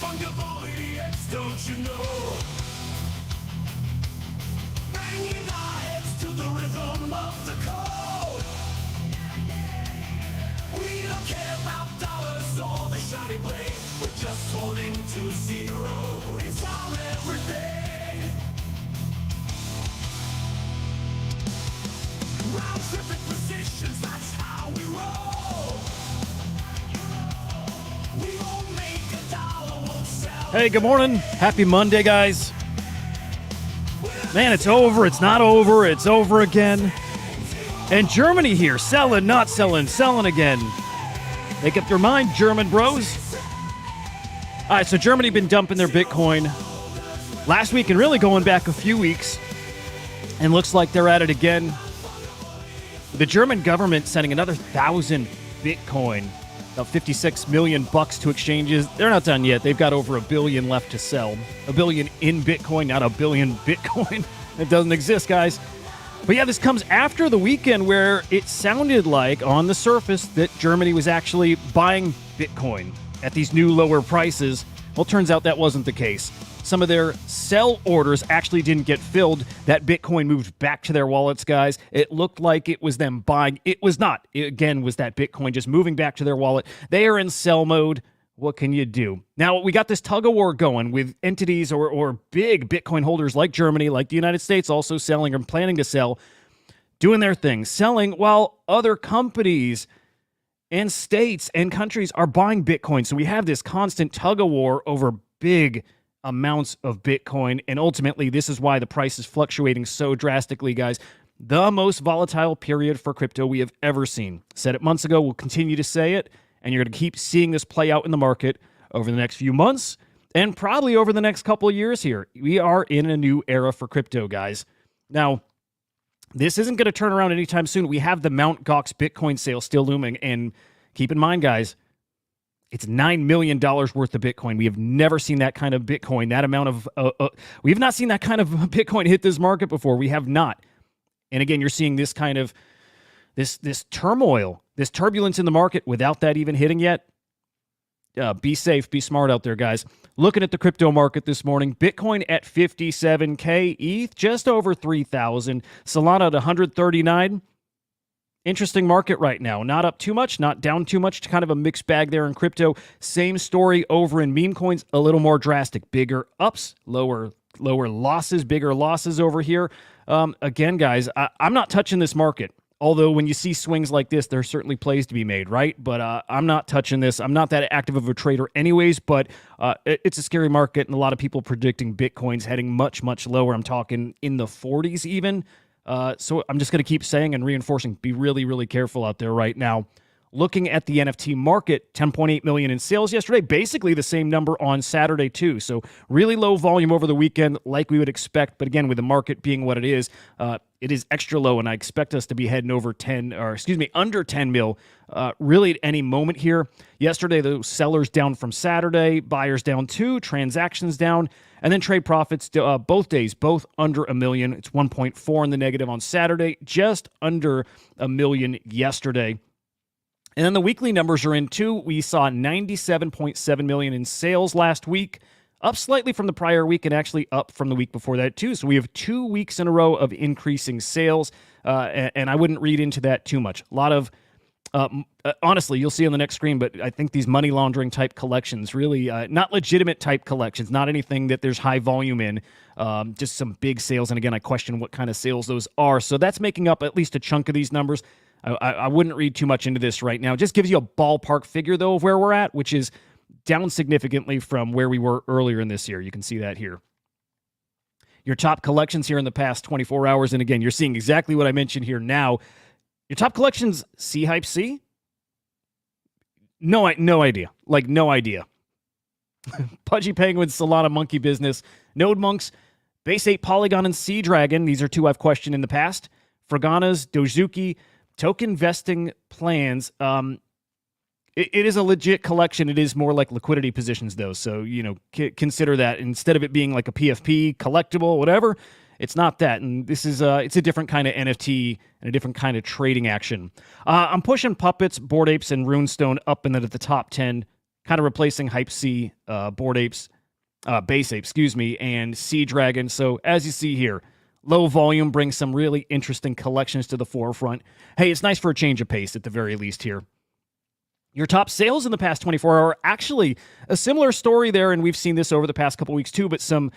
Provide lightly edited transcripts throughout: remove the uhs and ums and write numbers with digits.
Fungible idiots, don't you know? Banging our heads to the rhythm of the code. We don't care about dollars or the shiny blade. We're just holding to zero. It's our everything. Round tripping positions, that's how we roll. We won't make a dollar, won't sell. Hey, good morning. Happy Monday, guys. Man, it's over. It's not over. It's over again. And Germany here, selling, not selling, selling again. Make up your mind, German bros. All right, so Germany been dumping their Bitcoin last week and really going back a few weeks. And looks like they're at it again. The German government sending another 1,000 Bitcoin, about 56 million bucks to exchanges. They're not done yet. They've got over $1 billion left to sell. $1 billion in Bitcoin, not $1 billion Bitcoin. It doesn't exist, guys. But yeah, this comes after the weekend where it sounded like on the surface that Germany was actually buying Bitcoin at these new lower prices. Well, turns out that wasn't the case. Some of their sell orders actually didn't get filled. That Bitcoin moved back to their wallets, guys. It looked like it was them buying. It was not. It, again, was that Bitcoin just moving back to their wallet. They are in sell mode. What can you do? Now, we got this tug-of-war going with entities or big Bitcoin holders like Germany, like the United States, also selling or planning to sell, doing their thing, selling while other companies and states and countries are buying Bitcoin. So we have this constant tug-of-war over big amounts of Bitcoin, and ultimately, this is why the price is fluctuating so drastically, guys. The most volatile period for crypto we have ever seen. Said it months ago, we'll continue to say it, and you're going to keep seeing this play out in the market over the next few months and probably over the next couple of years here. We are in a new era for crypto, guys. Now, this isn't going to turn around anytime soon. We have the Mt. Gox Bitcoin sale still looming, and keep in mind, guys, it's $9 million worth of Bitcoin. We have never seen that kind of Bitcoin, that amount of... we have not seen that kind of Bitcoin hit this market before. We have not. And again, you're seeing this kind of... This turmoil, this turbulence in the market without that even hitting yet. Be safe, be smart out there, guys. Looking at the crypto market this morning, Bitcoin at 57K, ETH just over 3,000, Solana at 139. Interesting market right now. Not up too much, not down too much. Kind of a mixed bag there in crypto. Same story over in meme coins, a little more drastic. Bigger ups, lower losses, bigger losses over here. Again, guys, I'm not touching this market. Although when you see swings like this, there's certainly plays to be made, right? But I'm not touching this. I'm not that active of a trader anyways, but it's a scary market, and a lot of people predicting Bitcoin's heading much, much lower. I'm talking in the 40s even. So I'm just going to keep saying and reinforcing, be really, really careful out there right now. Looking at the NFT market, 10.8 million in sales yesterday, basically the same number on Saturday too. So really low volume over the weekend like we would expect. But again, with the market being what it is extra low, and I expect us to be heading over under 10 mil really at any moment here. Yesterday, the sellers down from Saturday, buyers down 2, transactions down, and then trade profits both days, both under $1 million. It's 1.4 in the negative on Saturday, just under $1 million yesterday. And then the weekly numbers are in too. We saw 97.7 million in sales last week, up slightly from the prior week and actually up from the week before that too. So we have 2 weeks in a row of increasing sales, and I wouldn't read into that too much. A lot of, honestly, you'll see on the next screen, but I think these money laundering type collections, really not legitimate type collections, not anything that there's high volume in, just some big sales. And again, I question what kind of sales those are. So that's making up at least a chunk of these numbers. I wouldn't read too much into this right now. It just gives you a ballpark figure, though, of where we're at, which is down significantly from where we were earlier in this year. You can see that here. Your top collections here in the past 24 hours, and again, you're seeing exactly what I mentioned here now. Your top collections, C-Hype C? No idea. Like, no idea. Pudgy Penguins, Solana Monkey Business, Node Monks, Base 8 Polygon, and Sea Dragon. These are 2 I've questioned in the past. Fraganas, Dozuki, Token Vesting Plans. It is a legit collection. It is more like liquidity positions, though. So, consider that. Instead of it being like a PFP, collectible, whatever, it's not that. And this is it's a different kind of NFT and a different kind of trading action. I'm pushing Puppets, Bored Apes, and Runestone up and then at the top 10. kind of replacing Hype C, Bored Apes, Base Ape, and Sea Dragon. So as you see here, low volume brings some really interesting collections to the forefront. Hey, it's nice for a change of pace at the very least here. Your top sales in the past 24 hours, actually a similar story there, and we've seen this over the past couple weeks too, but some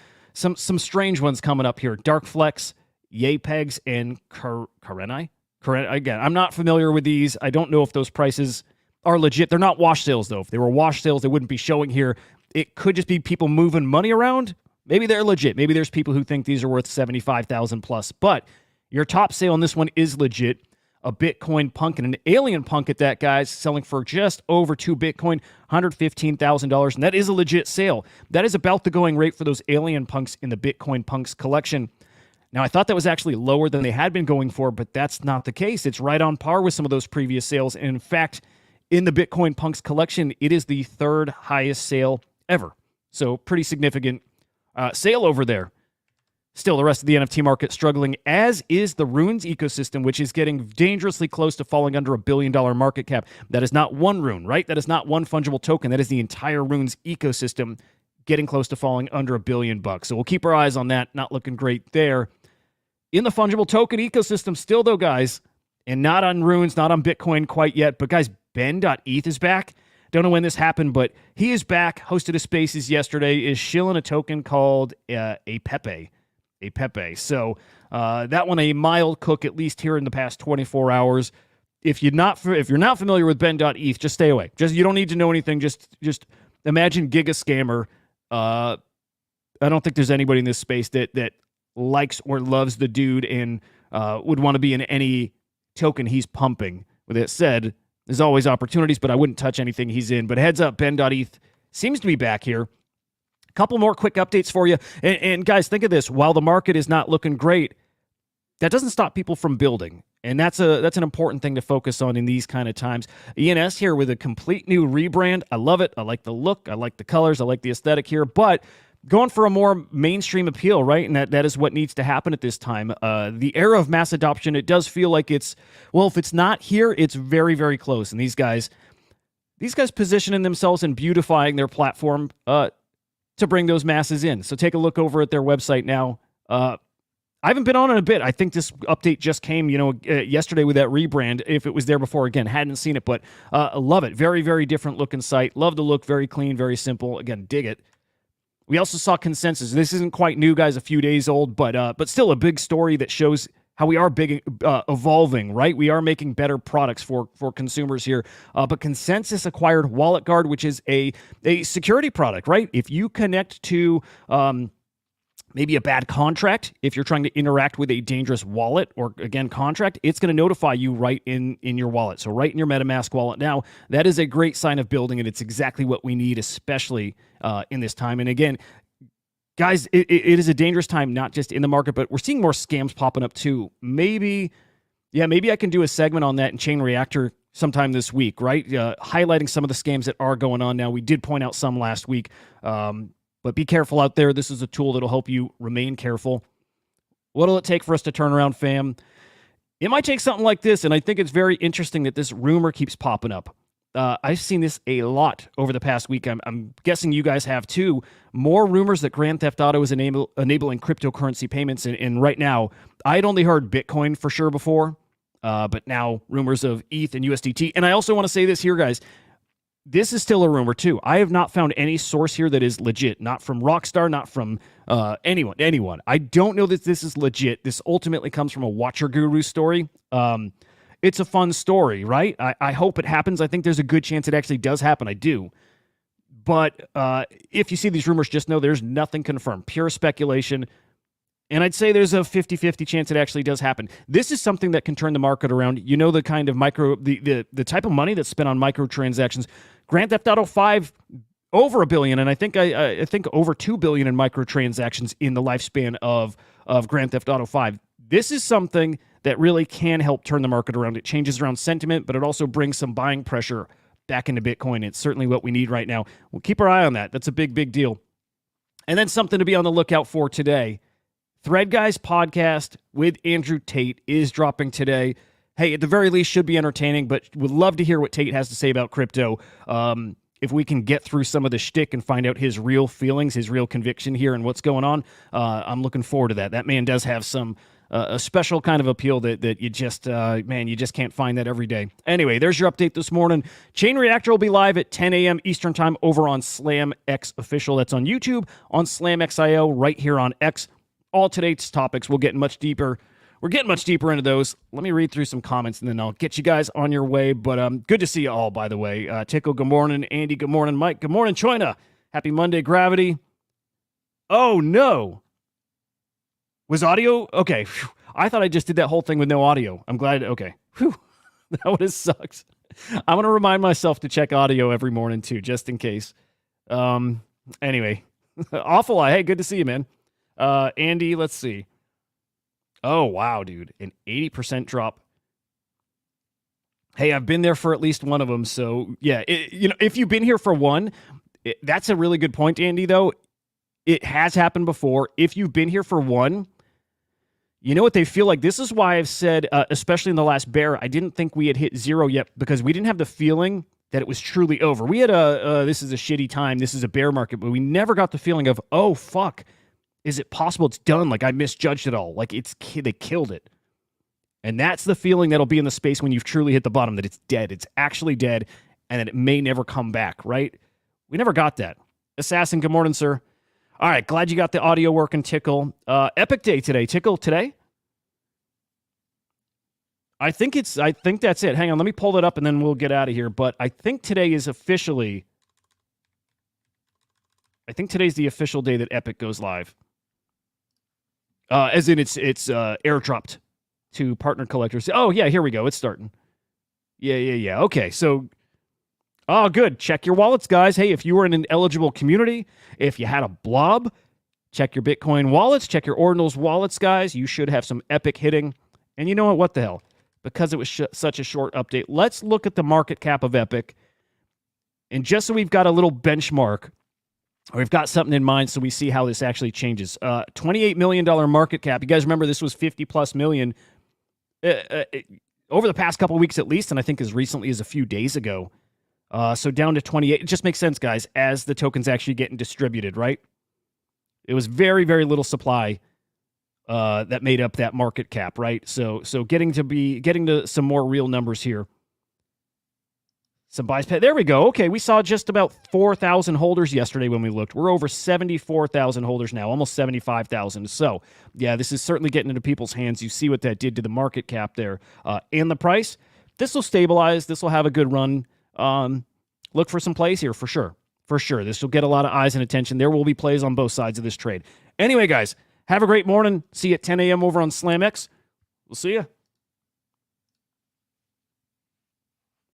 strange ones coming up here. Dark Flex, Yapegs, and Karenai. Again, I'm not familiar with these. I don't know if those prices are legit. They're not wash sales, though. If they were wash sales, they wouldn't be showing here. It could just be people moving money around. Maybe they're legit. Maybe there's people who think these are worth $75,000 plus. But your top sale on this one is legit. A Bitcoin punk and an alien punk at that, guys, selling for just over 2 Bitcoin, $115,000. And that is a legit sale. That is about the going rate for those alien punks in the Bitcoin punks collection. Now, I thought that was actually lower than they had been going for, but that's not the case. It's right on par with some of those previous sales. And in fact, in the Bitcoin punks collection, it is the third highest sale ever. So pretty significant sale over there. Still, the rest of the NFT market struggling, as is the Runes ecosystem, which is getting dangerously close to falling under $1 billion market cap. That is not one Rune, right? That is not one fungible token. That is the entire Runes ecosystem getting close to falling under $1 billion. So we'll keep our eyes on that. Not looking great there. In the fungible token ecosystem still, though, guys, and not on Runes, not on Bitcoin quite yet, but guys, Ben.eth is back. Don't know when this happened, but he is back. Hosted a Spaces yesterday, is shilling a token called a Pepe. So that one a mild cook, at least here in the past 24 hours. If you're not familiar with Ben.eth, just stay away. You don't need to know anything. Just imagine Giga Scammer. I don't think there's anybody in this space that likes or loves the dude and would want to be in any token he's pumping. With that said, there's always opportunities, but I wouldn't touch anything he's in. But heads up, Ben.eth seems to be back here. A couple more quick updates for you. And guys, think of this. While the market is not looking great, that doesn't stop people from building. And that's an important thing to focus on in these kind of times. ENS here with a complete new rebrand. I love it. I like the look. I like the colors. I like the aesthetic here. But going for a more mainstream appeal, right? And that is what needs to happen at this time. The era of mass adoption, it does feel like if it's not here, it's very, very close. And these guys positioning themselves and beautifying their platform to bring those masses in. So take a look over at their website now. I haven't been on in a bit. I think this update just came, yesterday with that rebrand. If it was there before, again, hadn't seen it, but I love it. Very, very different looking site. Love the look. Very clean, very simple. Again, dig it. We also saw Consensus. This isn't quite new, guys, a few days old, but still a big story that shows how we are evolving, right? We are making better products for consumers here. But Consensus acquired Wallet Guard, which is a security product, right? If you connect to maybe a bad contract, if you're trying to interact with a dangerous wallet or, again, contract, it's going to notify you right in your wallet. So right in your MetaMask wallet. Now, that is a great sign of building, and it's exactly what we need, especially in this time. And again, guys, it is a dangerous time, not just in the market, but we're seeing more scams popping up too. Maybe I can do a segment on that in Chain Reactor sometime this week, right? Highlighting some of the scams that are going on now. We did point out some last week, but be careful out there. This is a tool that'll help you remain careful. What'll it take for us to turn around, fam? It might take something like this, and I think it's very interesting that this rumor keeps popping up. I've seen this a lot over the past week. I'm guessing you guys have too. More rumors that Grand Theft Auto is enabling cryptocurrency payments. And right now, I had only heard Bitcoin for sure before, but now rumors of ETH and USDT. And I also want to say this here, guys. This is still a rumor too. I have not found any source here that is legit. Not from Rockstar, not from anyone. I don't know that this is legit. This ultimately comes from a Watcher Guru story. It's a fun story, right? I hope it happens. I think there's a good chance it actually does happen. I do. But if you see these rumors, just know there's nothing confirmed. Pure speculation. And I'd say there's a 50-50 chance it actually does happen. This is something that can turn the market around. You know, the kind of the type of money that's spent on microtransactions. Grand Theft Auto 5, over $1 billion, and I think over $2 billion in microtransactions in the lifespan of Grand Theft Auto 5. This is something that really can help turn the market around. It changes around sentiment, but it also brings some buying pressure back into Bitcoin. It's certainly what we need right now. We'll keep our eye on that. That's a big, big deal. And then something to be on the lookout for today. Thread Guys podcast with Andrew Tate is dropping today. Hey, at the very least, should be entertaining, but would love to hear what Tate has to say about crypto. we can get through some of the shtick and find out his real feelings, his real conviction here, and what's going on, I'm looking forward to that. That man does have some a special kind of appeal that you just you just can't find that every day. Anyway, there's your update this morning. Chain Reactor will be live at 10 a.m. Eastern Time over on Slam X Official. That's on YouTube, on Slam XIO, right here on X. All today's topics. We're getting much deeper into those. Let me read through some comments, and then I'll get you guys on your way. But good to see you all, by the way. Tickle, good morning. Andy, good morning. Mike, good morning. Choina, happy Monday. Gravity. Oh, no. Was audio? Okay. Whew. I thought I just did that whole thing with no audio. I'm glad. Okay. Whew. That would have sucked. I'm going to remind myself to check audio every morning, too, just in case. Anyway. Awful. Hey, good to see you, man. Andy, let's see. Oh, wow, dude. An 80% drop. Hey, I've been there for at least one of them. So, yeah, if you've been here for one, that's a really good point, Andy, though. It has happened before. If you've been here for one, you know what they feel like? This is why I've said, especially in the last bear, I didn't think we had hit zero yet because we didn't have the feeling that it was truly over. We had this is a shitty time, this is a bear market, but we never got the feeling of, oh, fuck, is it possible it's done? Like I misjudged it all. Like they killed it. And that's the feeling that'll be in the space when you've truly hit the bottom, that it's dead. It's actually dead, and that it may never come back, right? We never got that. Assassin, good morning, sir. All right, glad you got the audio working, Tickle. Epic Day today. Tickle, today? I think that's it. Hang on, let me pull that up and then we'll get out of here. But I think today is officially... I think today's the official day that Epic goes live. As in it's airdropped to partner collectors. Oh, yeah, here we go. It's starting. Yeah. Okay, so... Oh, good. Check your wallets, guys. Hey, if you were in an eligible community, if you had a blob, check your Bitcoin wallets, check your Ordinals wallets, guys. You should have some Epic hitting. And you know what? What the hell? Because it was such a short update, let's look at the market cap of Epic. And just so we've got a little benchmark, or we've got something in mind so we see how this actually changes. $28 million market cap. You guys remember this was 50-plus million over the past couple of weeks at least, and I think as recently as a few days ago. So down to 28. It just makes sense, guys, as the token's actually getting distributed, right? It was very, very little supply that made up that market cap, right? So getting to some more real numbers here. Some buys. There we go. Okay, we saw just about 4,000 holders yesterday when we looked. We're over 74,000 holders now, almost 75,000. So, yeah, this is certainly getting into people's hands. You see what that did to the market cap there. And the price. This will stabilize. This will have a good run. Look for some plays here for sure. For sure. This will get a lot of eyes and attention. There will be plays on both sides of this trade. Anyway, guys, have a great morning. See you at 10 a.m. over on SlamX. We'll see you.